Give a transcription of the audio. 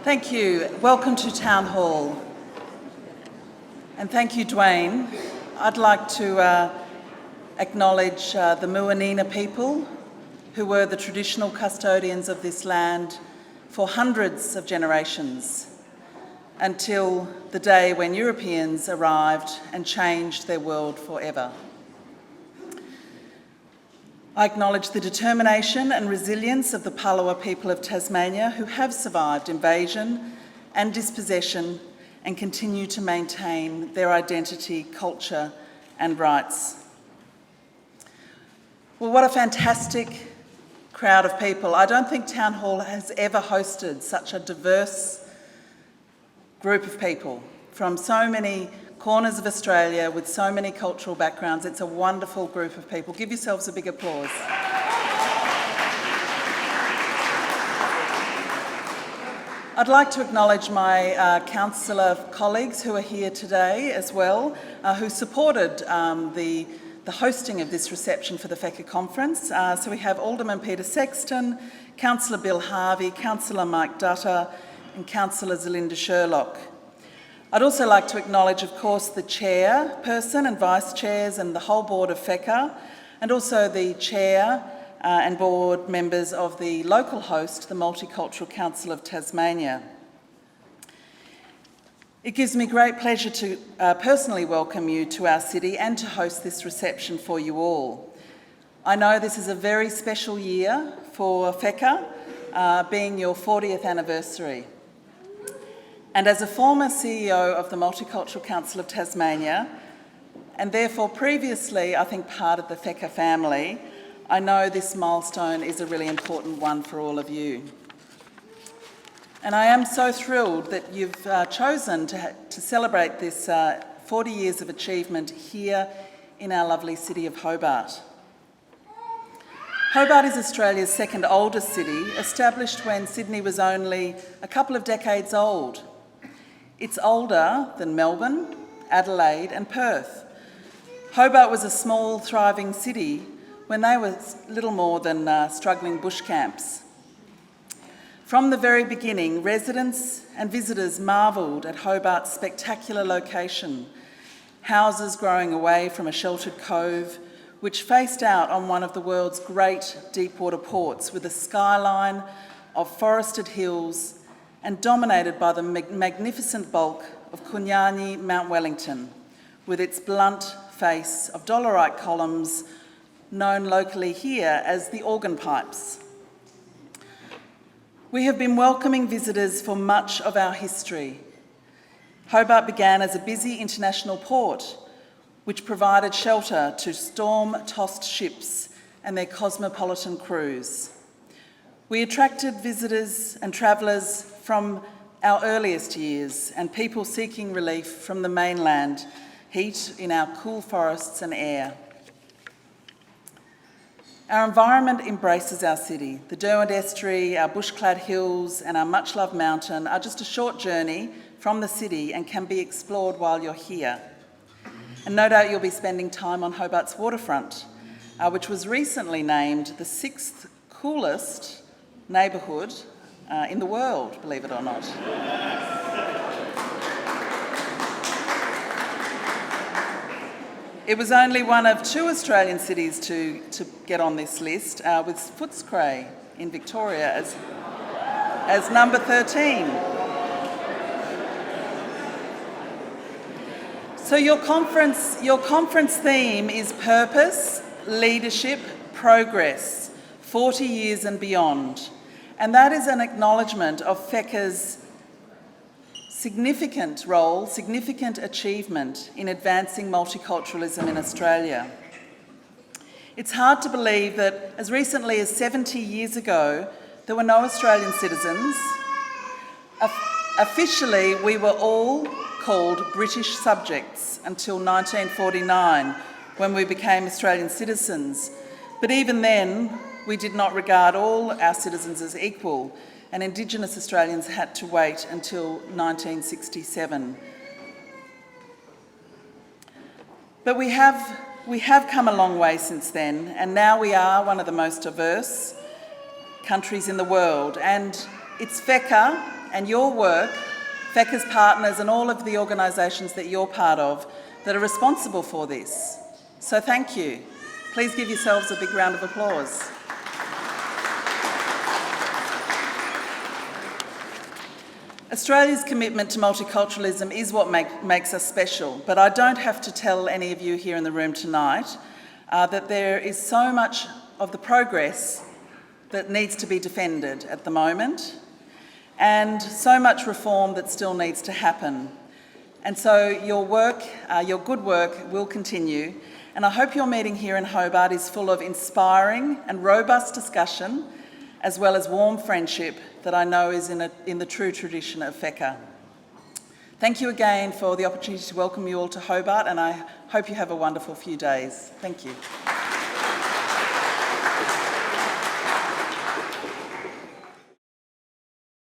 Thank you. Welcome to Town Hall. And thank you, Dwayne. I'd like to acknowledge the Muanina people who were the traditional custodians of this land for hundreds of generations until the day when Europeans arrived and changed their world forever. I acknowledge the determination and resilience of the Palawa people of Tasmania who have survived invasion and dispossession and continue to maintain their identity, culture and rights. Well, what a fantastic crowd of people. I don't think Town Hall has ever hosted such a diverse group of people from so many corners of Australia with so many cultural backgrounds. It's a wonderful group of people. Give yourselves a big applause. I'd like to acknowledge my Councillor colleagues who are here today as well, who supported the hosting of this reception for the FECCA conference. So we have Alderman Peter Sexton, Councillor Bill Harvey, Councillor Mike Dutta and Councillor Zelinda Sherlock. I'd also like to acknowledge, of course, the chairperson and vice chairs and the whole board of FECCA, and also the chair and board members of the local host, the Multicultural Council of Tasmania. It gives me great pleasure to personally welcome you to our city and to host this reception for you all. I know this is a very special year for FECCA, being your 40th anniversary. And as a former CEO of the Multicultural Council of Tasmania, and therefore previously, I think, part of the FECCA family, I know this milestone is a really important one for all of you. And I am so thrilled that you've chosen to celebrate this 40 years of achievement here in our lovely city of Hobart. Hobart is Australia's second oldest city, established when Sydney was only a couple of decades old. It's older than Melbourne, Adelaide and Perth. Hobart was a small, thriving city when they were little more than struggling bush camps. From the very beginning, residents and visitors marvelled at Hobart's spectacular location, houses growing away from a sheltered cove which faced out on one of the world's great deep-water ports with a skyline of forested hills and dominated by the magnificent bulk of Kunyanyi Mount Wellington, with its blunt face of dolerite columns known locally here as the organ pipes. We have been welcoming visitors for much of our history. Hobart began as a busy international port, which provided shelter to storm-tossed ships and their cosmopolitan crews. We attracted visitors and travellers from our earliest years and people seeking relief from the mainland heat in our cool forests and air. Our environment embraces our city. The Derwent Estuary, our bush-clad hills and our much-loved mountain are just a short journey from the city and can be explored while you're here. And no doubt you'll be spending time on Hobart's waterfront, which was recently named the 6th coolest neighbourhood in the world, believe it or not. It was only one of 2 Australian cities to get on this list, with Footscray in Victoria as number 13. So your conference theme is Purpose, Leadership, Progress, 40 years and beyond. And that is an acknowledgement of FECCA's significant role, significant achievement in advancing multiculturalism in Australia. It's hard to believe that as recently as 70 years ago, there were no Australian citizens. Officially, we were all called British subjects until 1949, when we became Australian citizens. But even then, we did not regard all our citizens as equal, and Indigenous Australians had to wait until 1967. But we have come a long way since then, and now we are one of the most diverse countries in the world, and it's FECCA and your work, FECCA's partners and all of the organisations that you're part of that are responsible for this. So thank you. Please give yourselves a big round of applause. Australia's commitment to multiculturalism is what makes us special, but I don't have to tell any of you here in the room tonight that there is so much of the progress that needs to be defended at the moment, and so much reform that still needs to happen. And so your work, your good work will continue, and I hope your meeting here in Hobart is full of inspiring and robust discussion, as well as warm friendship that I know is in the true tradition of FECCA. Thank you again for the opportunity to welcome you all to Hobart, and I hope you have a wonderful few days. Thank you.